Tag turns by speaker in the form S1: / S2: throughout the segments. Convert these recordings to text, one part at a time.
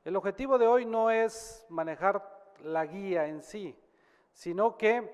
S1: El objetivo de hoy no es manejar la guía en sí, sino que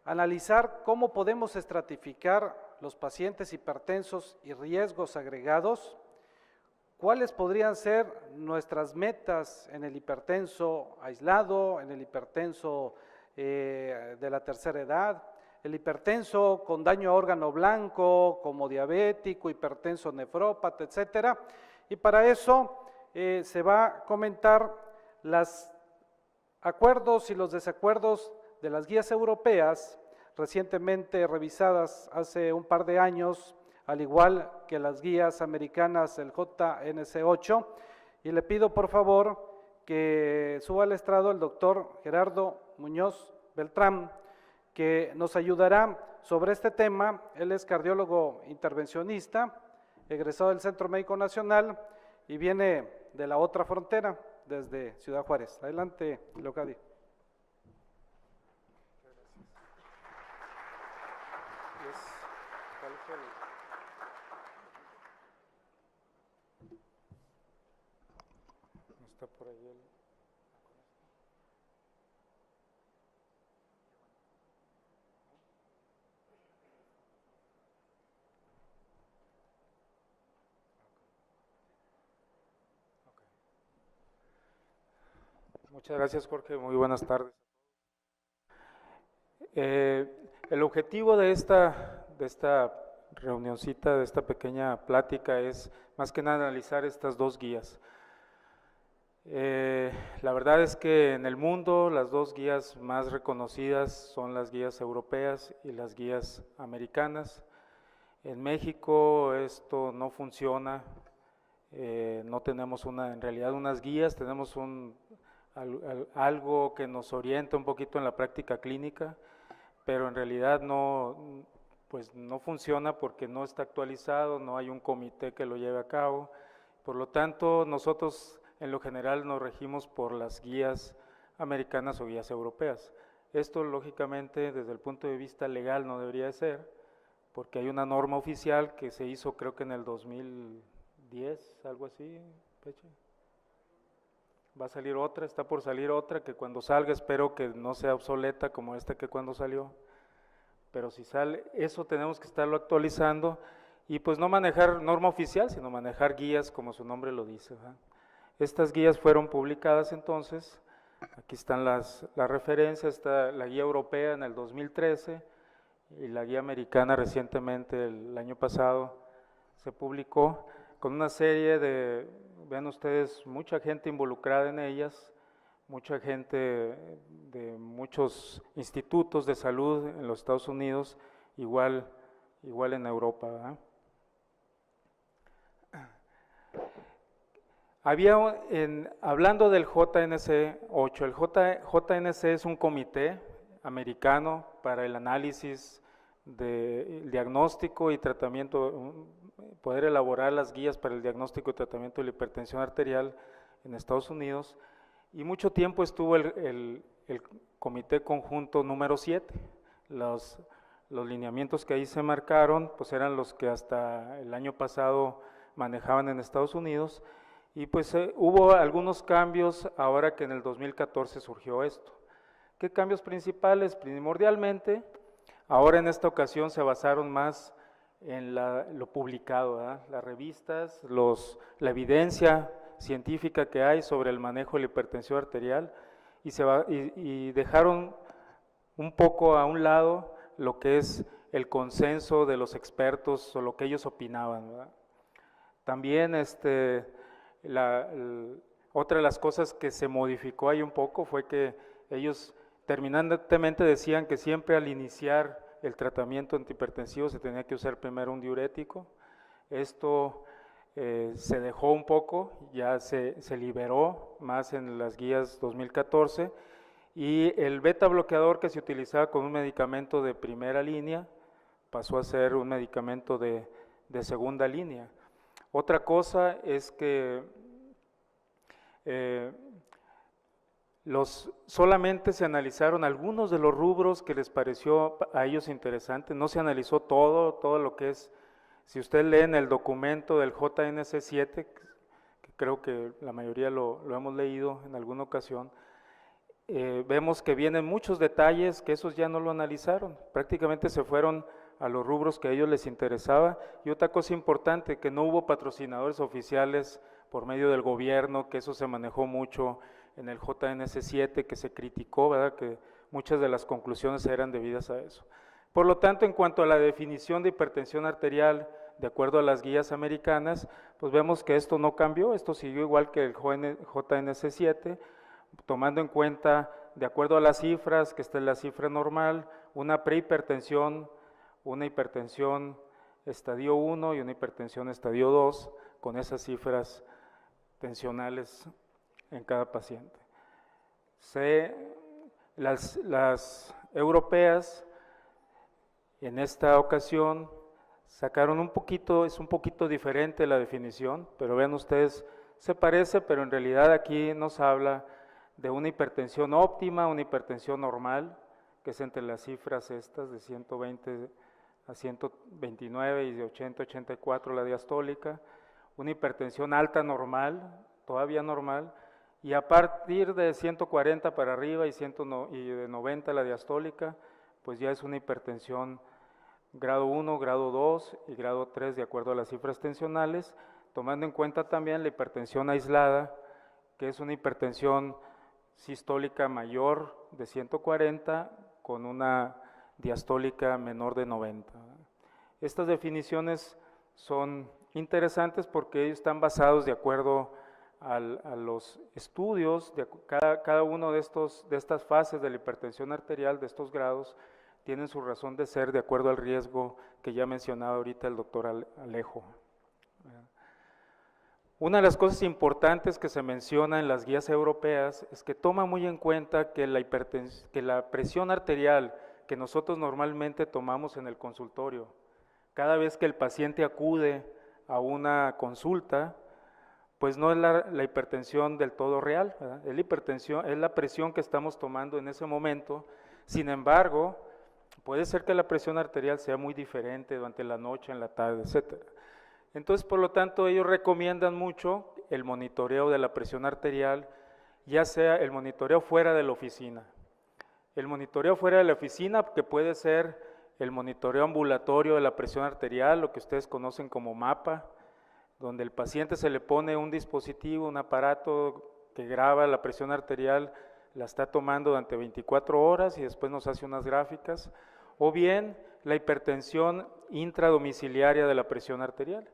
S1: analizar cómo podemos estratificar los pacientes hipertensos y riesgos agregados, cuáles podrían ser nuestras metas en el hipertenso aislado, en el hipertenso de la tercera edad, el hipertenso con daño a órgano blanco, como diabético, hipertenso nefrópata, etcétera. Y para eso se va a comentar los acuerdos y los desacuerdos de las guías europeas, recientemente revisadas hace un par de años, al igual que las guías americanas, el JNC8, y le pido por favor que suba al estrado el doctor Gerardo Muñoz Beltrán, que nos ayudará sobre este tema. Él es cardiólogo intervencionista, egresado del Centro Médico Nacional y viene de la otra frontera, desde Ciudad Juárez. Adelante, Leocadio.
S2: No está por ahí el... Muchas gracias, Jorge. Muy buenas tardes. El objetivo de esta reunioncita, de esta pequeña plática, es más que nada analizar estas dos guías. La verdad es que en el mundo las dos guías más reconocidas son las guías europeas y las guías americanas. En México esto no funciona, no tenemos en realidad unas guías, tenemos algo que nos orienta un poquito en la práctica clínica, pero en realidad pues no funciona porque no está actualizado, no hay un comité que lo lleve a cabo. Por lo tanto, nosotros en lo general nos regimos por las guías americanas o guías europeas. Esto lógicamente desde el punto de vista legal no debería de ser, porque hay una norma oficial que se hizo creo que en el 2010, algo así, Peche. Va a salir otra, está por salir otra, que cuando salga espero que no sea obsoleta como esta que cuando salió, pero si sale, eso tenemos que estarlo actualizando y pues no manejar norma oficial, sino manejar guías como su nombre lo dice, ¿verdad? Estas guías fueron publicadas entonces, aquí están las referencias, está la guía europea en el 2013 y la guía americana recientemente, el año pasado, se publicó con una serie de, vean ustedes, mucha gente involucrada en ellas, mucha gente de muchos institutos de salud en los Estados Unidos, igual en Europa, ¿verdad? Hablando del JNC8, el JNC es un comité americano para el análisis del diagnóstico y tratamiento, poder elaborar las guías para el diagnóstico y tratamiento de la hipertensión arterial en Estados Unidos, y mucho tiempo estuvo el comité conjunto número 7, los lineamientos que ahí se marcaron, pues eran los que hasta el año pasado manejaban en Estados Unidos, y pues hubo algunos cambios ahora que en el 2014 surgió esto. ¿Qué cambios principales? Primordialmente, ahora en esta ocasión se basaron más en lo publicado, ¿verdad? Las revistas, la evidencia científica que hay sobre el manejo de la hipertensión arterial y dejaron un poco a un lado lo que es el consenso de los expertos o lo que ellos opinaban, ¿verdad? También otra de las cosas que se modificó ahí un poco fue que ellos terminantemente decían que siempre al iniciar el tratamiento antihipertensivo se tenía que usar primero un diurético. Esto se dejó un poco, ya se liberó más en las guías 2014, y el beta bloqueador que se utilizaba con un medicamento de primera línea pasó a ser un medicamento de segunda línea. Otra cosa es que solamente se analizaron algunos de los rubros que les pareció a ellos interesantes, no se analizó todo lo que es. Si usted lee en el documento del JNC7, que creo que la mayoría lo hemos leído en alguna ocasión, vemos que vienen muchos detalles que esos ya no lo analizaron, prácticamente se fueron a los rubros que a ellos les interesaba. Y otra cosa importante, que no hubo patrocinadores oficiales por medio del gobierno, que eso se manejó mucho en el JNS7, que se criticó, ¿verdad?, que muchas de las conclusiones eran debidas a eso. Por lo tanto, en cuanto a la definición de hipertensión arterial, de acuerdo a las guías americanas, pues vemos que esto no cambió, esto siguió igual que el JNS7, tomando en cuenta, de acuerdo a las cifras, que esta es la cifra normal, una prehipertensión, una hipertensión estadio 1 y una hipertensión estadio 2, con esas cifras tensionales en cada paciente. Las europeas, en esta ocasión, sacaron un poquito, es un poquito diferente la definición, pero vean ustedes, se parece, pero en realidad aquí nos habla de una hipertensión óptima, una hipertensión normal, que es entre las cifras estas de 120 a 129 y de 80 a 84 la diastólica, una hipertensión alta normal, todavía normal, y a partir de 140 para arriba y de 90 la diastólica, pues ya es una hipertensión grado 1, grado 2 y grado 3 de acuerdo a las cifras tensionales, tomando en cuenta también la hipertensión aislada, que es una hipertensión sistólica mayor de 140 con una diastólica menor de 90. Estas definiciones son interesantes porque ellos están basados de acuerdo a los estudios, de cada uno de estas fases de la hipertensión arterial, de estos grados, tienen su razón de ser de acuerdo al riesgo que ya mencionaba ahorita el doctor Alejo. Una de las cosas importantes que se menciona en las guías europeas es que toma muy en cuenta que la presión arterial que nosotros normalmente tomamos en el consultorio, cada vez que el paciente acude a una consulta, pues no es la hipertensión del todo real, ¿verdad? Es la presión que estamos tomando en ese momento. Sin embargo, puede ser que la presión arterial sea muy diferente durante la noche, en la tarde, etcétera. Entonces, por lo tanto, ellos recomiendan mucho el monitoreo de la presión arterial, ya sea el monitoreo fuera de la oficina. El monitoreo fuera de la oficina, que puede ser el monitoreo ambulatorio de la presión arterial, lo que ustedes conocen como MAPA, donde el paciente se le pone un dispositivo, un aparato que graba la presión arterial, la está tomando durante 24 horas y después nos hace unas gráficas, o bien la hipertensión intradomiciliaria de la presión arterial.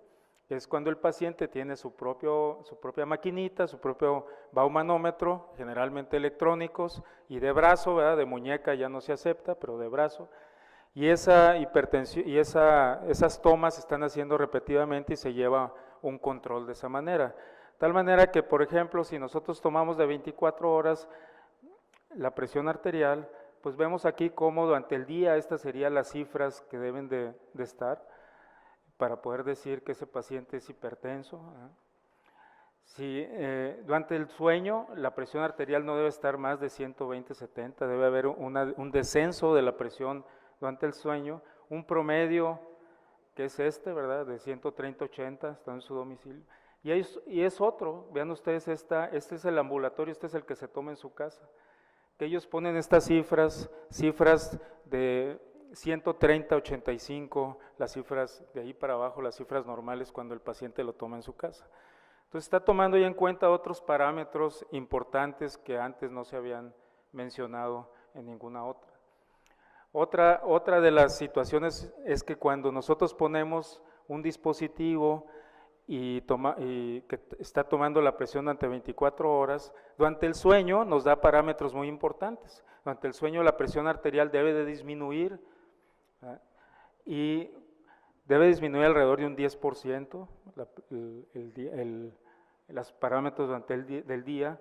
S2: Es cuando el paciente tiene su propia maquinita, su propio baumanómetro, generalmente electrónicos, y de brazo, ¿verdad? De muñeca ya no se acepta, pero de brazo, y esa hipertensión y esas tomas se están haciendo repetidamente y se lleva un control de esa manera. Tal manera que, por ejemplo, si nosotros tomamos de 24 horas la presión arterial, pues vemos aquí cómo durante el día estas serían las cifras que deben de estar para poder decir que ese paciente es hipertenso. Si durante el sueño la presión arterial no debe estar más de 120/70, debe haber un descenso de la presión durante el sueño, un promedio que es ¿verdad?, de 130/80, está en su domicilio. Y es otro, vean ustedes, este es el ambulatorio, este es el que se toma en su casa, que ellos ponen estas cifras de 130/85, las cifras de ahí para abajo, las cifras normales cuando el paciente lo toma en su casa. Entonces está tomando ya en cuenta otros parámetros importantes que antes no se habían mencionado en ninguna otra. Otra de las situaciones es que cuando nosotros ponemos un dispositivo y que está tomando la presión durante 24 horas, durante el sueño nos da parámetros muy importantes. Durante el sueño la presión arterial debe de disminuir, ¿verdad?, y debe disminuir alrededor de un 10%, los parámetros durante el día,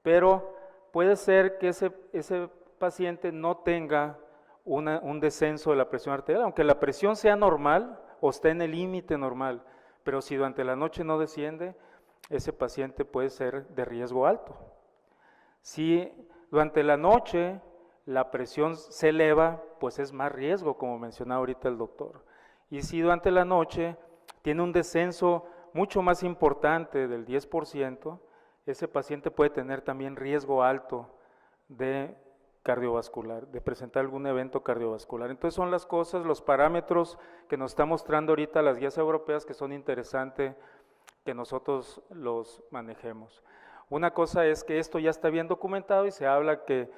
S2: pero puede ser que ese paciente no tenga un descenso de la presión arterial, aunque la presión sea normal o esté en el límite normal, pero si durante la noche no desciende, ese paciente puede ser de riesgo alto. Si durante la noche la presión se eleva, pues es más riesgo, como mencionaba ahorita el doctor. Y si durante la noche tiene un descenso mucho más importante del 10%, ese paciente puede tener también riesgo alto de cardiovascular, de presentar algún evento cardiovascular. Entonces son las cosas, los parámetros que nos está mostrando ahorita las guías europeas que son interesantes que nosotros los manejemos. Una cosa es que esto ya está bien documentado y se habla que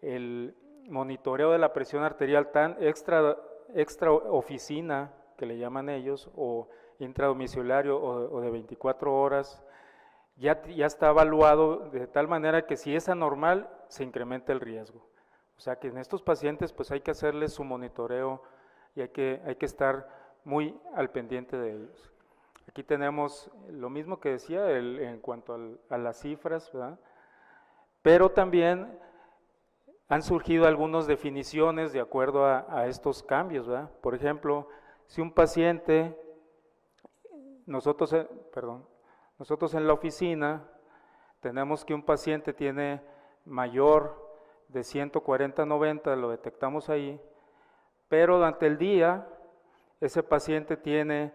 S2: el monitoreo de la presión arterial tan extra oficina, que le llaman ellos, o intradomiciliario o de 24 horas, ya está evaluado de tal manera que si es anormal, se incrementa el riesgo. O sea que en estos pacientes pues hay que hacerles su monitoreo y hay que estar muy al pendiente de ellos. Aquí tenemos lo mismo que decía en cuanto a las cifras, ¿verdad? Pero también han surgido algunas definiciones de acuerdo a estos cambios, ¿verdad? Por ejemplo, si un paciente, nosotros en la oficina tenemos que un paciente tiene mayor de 140/90, lo detectamos ahí, pero durante el día ese paciente tiene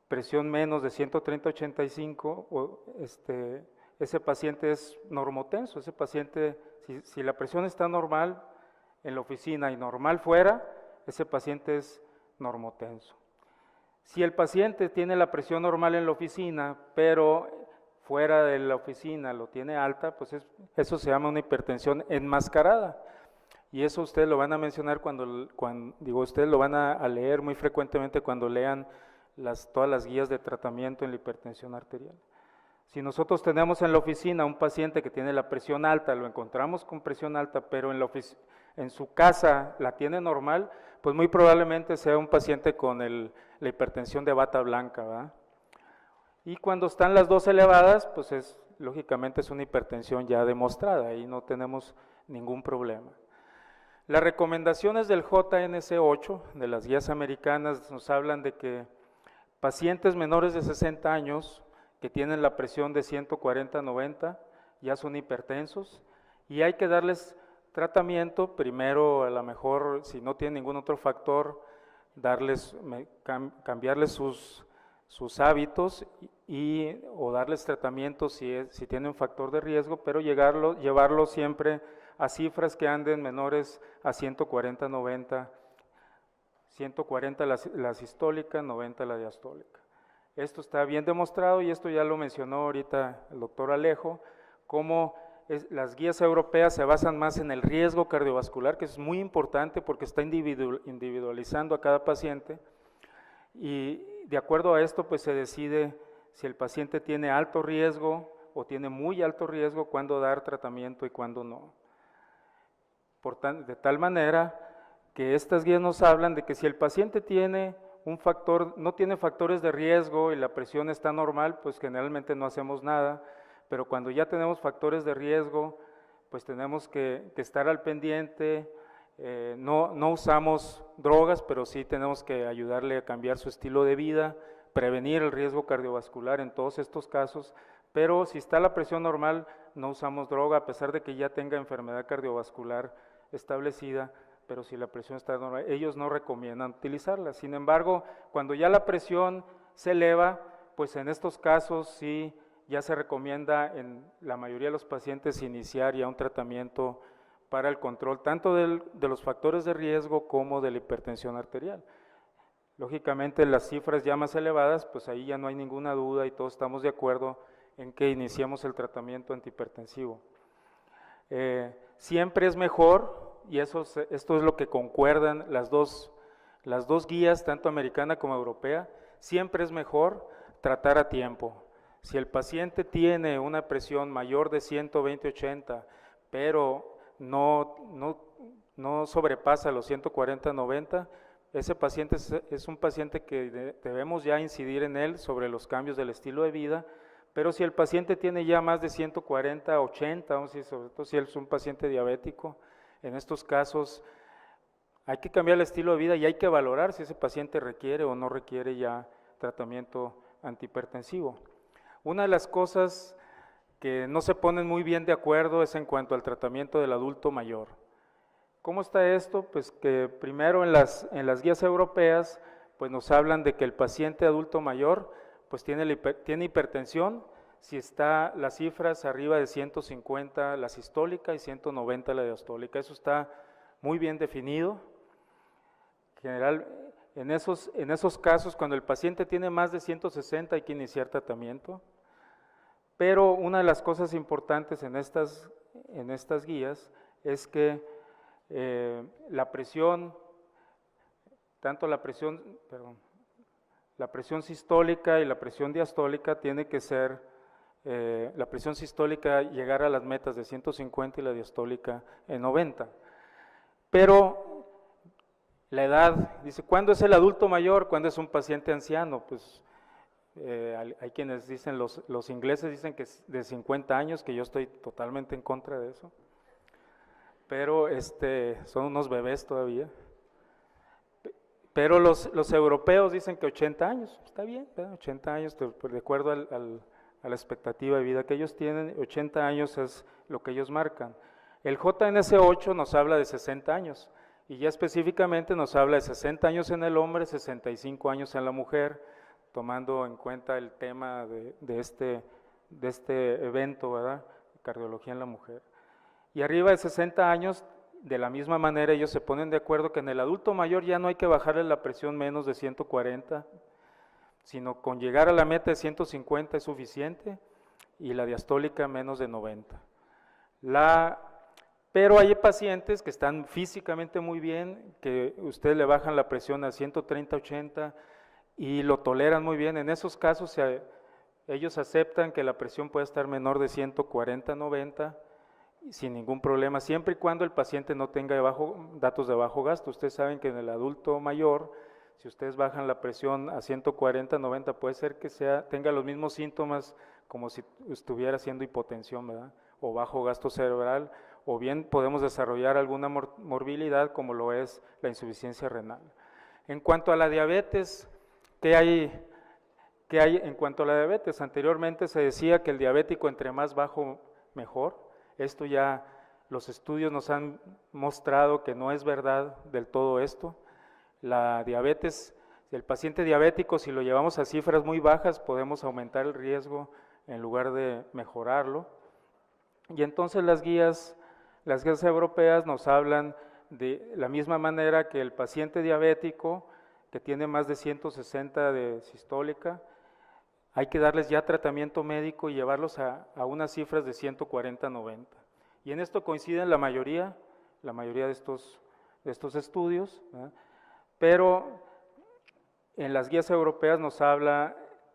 S2: presión menos de 130/85, ese paciente es normotenso, ese paciente, si la presión está normal en la oficina y normal fuera, ese paciente es normotenso. Si el paciente tiene la presión normal en la oficina, pero fuera de la oficina lo tiene alta, pues eso se llama una hipertensión enmascarada. Y eso ustedes lo van a mencionar ustedes lo van a leer muy frecuentemente cuando lean todas las guías de tratamiento en la hipertensión arterial. Si nosotros tenemos en la oficina un paciente que tiene la presión alta, lo encontramos con presión alta, pero en su casa la tiene normal, pues muy probablemente sea un paciente con la hipertensión de bata blanca, ¿verdad? Y cuando están las dos elevadas, pues lógicamente es una hipertensión ya demostrada, ahí no tenemos ningún problema. Las recomendaciones del JNC8, de las guías americanas, nos hablan de que pacientes menores de 60 años que tienen la presión de 140/90 ya son hipertensos y hay que darles tratamiento, primero a lo mejor si no tienen ningún otro factor, cambiarles sus hábitos o darles tratamiento si tienen un factor de riesgo, pero llevarlo siempre a cifras que anden menores a 140/90, 140 la sistólica, 90 la diastólica. Esto está bien demostrado y esto ya lo mencionó ahorita el doctor Alejo, cómo las guías europeas se basan más en el riesgo cardiovascular, que es muy importante porque está individualizando a cada paciente, y de acuerdo a esto pues se decide si el paciente tiene alto riesgo o tiene muy alto riesgo, cuándo dar tratamiento y cuándo no. De tal manera que estas guías nos hablan de que si el paciente tiene no tiene factores de riesgo y la presión está normal, pues generalmente no hacemos nada, pero cuando ya tenemos factores de riesgo, pues tenemos que estar al pendiente, no usamos drogas, pero sí tenemos que ayudarle a cambiar su estilo de vida, prevenir el riesgo cardiovascular en todos estos casos, pero si está la presión normal, no usamos droga, a pesar de que ya tenga enfermedad cardiovascular establecida, pero si la presión está normal, ellos no recomiendan utilizarla. Sin embargo, cuando ya la presión se eleva, pues en estos casos sí ya se recomienda en la mayoría de los pacientes iniciar ya un tratamiento para el control tanto de los factores de riesgo como de la hipertensión arterial. Lógicamente las cifras ya más elevadas, pues ahí ya no hay ninguna duda y todos estamos de acuerdo en que iniciemos el tratamiento antihipertensivo. Siempre es mejor, y esto es lo que concuerdan las dos guías, tanto americana como europea, siempre es mejor tratar a tiempo. Si el paciente tiene una presión mayor de 120/80, pero no sobrepasa los 140/90, ese paciente es un paciente que debemos ya incidir en él sobre los cambios del estilo de vida, pero si el paciente tiene ya más de 140/80, vamos a decir, sobre todo si él es un paciente diabético, en estos casos hay que cambiar el estilo de vida y hay que valorar si ese paciente requiere o no requiere ya tratamiento antihipertensivo. Una de las cosas que no se ponen muy bien de acuerdo es en cuanto al tratamiento del adulto mayor. ¿Cómo está esto? Pues que primero en las guías europeas pues nos hablan de que el paciente adulto mayor pues tiene hipertensión si está las cifras arriba de 150 la sistólica y 190 la diastólica. Eso está muy bien definido. En general, en esos casos, cuando el paciente tiene más de 160 hay que iniciar tratamiento, pero una de las cosas importantes en estas guías es que la presión sistólica y la presión diastólica tiene que ser, la presión sistólica llegar a las metas de 150 y la diastólica en 90. Pero la edad, dice, ¿cuándo es el adulto mayor? ¿Cuándo es un paciente anciano? Pues hay quienes dicen, los ingleses dicen que es de 50 años, que yo estoy totalmente en contra de eso, pero son unos bebés todavía. Pero los europeos dicen que 80 años, está bien, ¿verdad? 80 años, de acuerdo a la expectativa de vida que ellos tienen, 80 años es lo que ellos marcan. El JNS8 nos habla de 60 años, y ya específicamente nos habla de 60 años en el hombre, 65 años en la mujer, tomando en cuenta el tema de este evento, ¿verdad? Cardiología en la mujer. Y arriba de 60 años, de la misma manera, ellos se ponen de acuerdo que en el adulto mayor ya no hay que bajarle la presión menos de 140, sino con llegar a la meta de 150 es suficiente, y la diastólica menos de 90. Pero hay pacientes que están físicamente muy bien, que ustedes le bajan la presión a 130, 80 y lo toleran muy bien. En esos casos ellos aceptan que la presión puede estar menor de 140, 90 sin ningún problema, siempre y cuando el paciente no tenga datos de bajo gasto. Ustedes saben que en el adulto mayor, si ustedes bajan la presión a 140, 90, puede ser que tenga los mismos síntomas como si estuviera haciendo hipotensión, ¿verdad? O bajo gasto cerebral, o bien podemos desarrollar alguna morbilidad como lo es la insuficiencia renal. En cuanto a la diabetes, ¿qué hay en cuanto a la diabetes? Anteriormente se decía que el diabético entre más bajo mejor. Esto ya los estudios nos han mostrado que no es verdad del todo esto. La diabetes, el paciente diabético, si lo llevamos a cifras muy bajas, podemos aumentar el riesgo en lugar de mejorarlo. Y entonces las guías europeas nos hablan de la misma manera que el paciente diabético que tiene más de 160 de sistólica, hay que darles ya tratamiento médico y llevarlos a unas cifras de 140-90. Y en esto coinciden la mayoría de estos estudios, ¿verdad? Pero en las guías europeas nos habla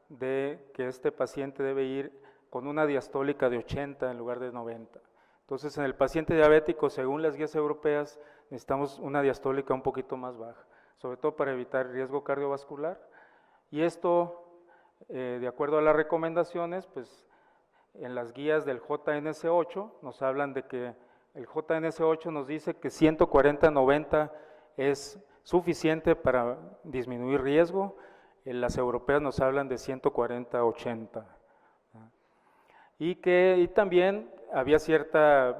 S2: de que este paciente debe ir con una diastólica de 80 en lugar de 90. Entonces, en el paciente diabético, según las guías europeas, necesitamos una diastólica un poquito más baja, sobre todo para evitar riesgo cardiovascular. Y esto, de acuerdo a las recomendaciones, pues en las guías del JNS8 nos hablan de que el JNS8 nos dice que 140-90 es suficiente para disminuir riesgo. En las europeas nos hablan de 140-80. Y también había cierto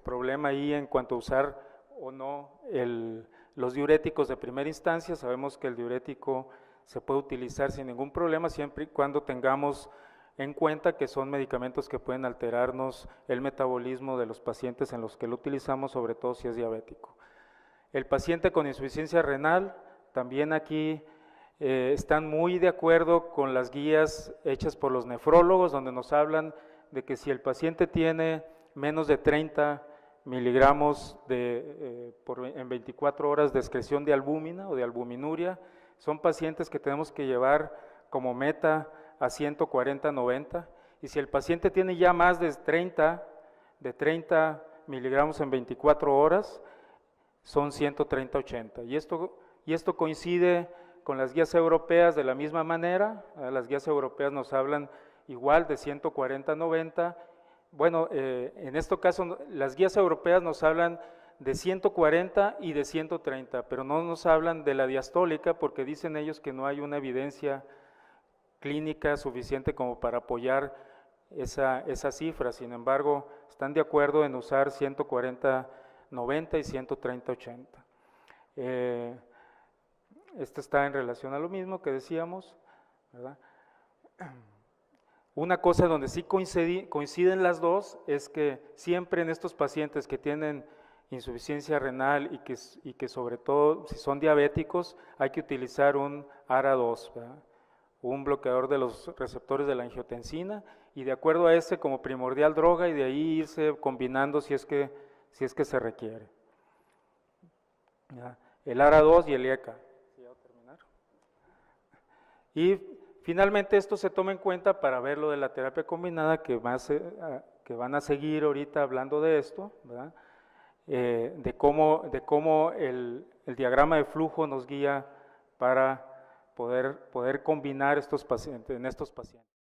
S2: problema ahí en cuanto a usar o no los diuréticos de primera instancia. Sabemos que el diurético se puede utilizar sin ningún problema siempre y cuando tengamos en cuenta que son medicamentos que pueden alterarnos el metabolismo de los pacientes en los que lo utilizamos, sobre todo si es diabético. El paciente con insuficiencia renal, también aquí están muy de acuerdo con las guías hechas por los nefrólogos, donde nos hablan de que si el paciente tiene menos de 30 miligramos en 24 horas de excreción de albúmina o de albuminuria, son pacientes que tenemos que llevar como meta a 140-90, y si el paciente tiene ya más de 30 miligramos en 24 horas, son 130-80, y esto coincide con las guías europeas de la misma manera. Las guías europeas nos hablan igual de 140-90, bueno, en este caso las guías europeas nos hablan de 140 y de 130, pero no nos hablan de la diastólica porque dicen ellos que no hay una evidencia clínica suficiente como para apoyar esa cifra. Sin embargo, están de acuerdo en usar 140-90 y 130-80. Este está en relación a lo mismo que decíamos, ¿verdad? Una cosa donde sí coinciden las dos es que siempre en estos pacientes que tienen insuficiencia renal y que sobre todo si son diabéticos hay que utilizar un ARA2, ¿verdad? Un bloqueador de los receptores de la angiotensina y de acuerdo a ese como primordial droga y de ahí irse combinando si es que se requiere. ¿Ya? El ARA2 y el IECA. Y finalmente esto se toma en cuenta para ver lo de la terapia combinada que van a seguir ahorita hablando de esto, ¿verdad? De cómo el diagrama de flujo nos guía para poder combinar en estos pacientes.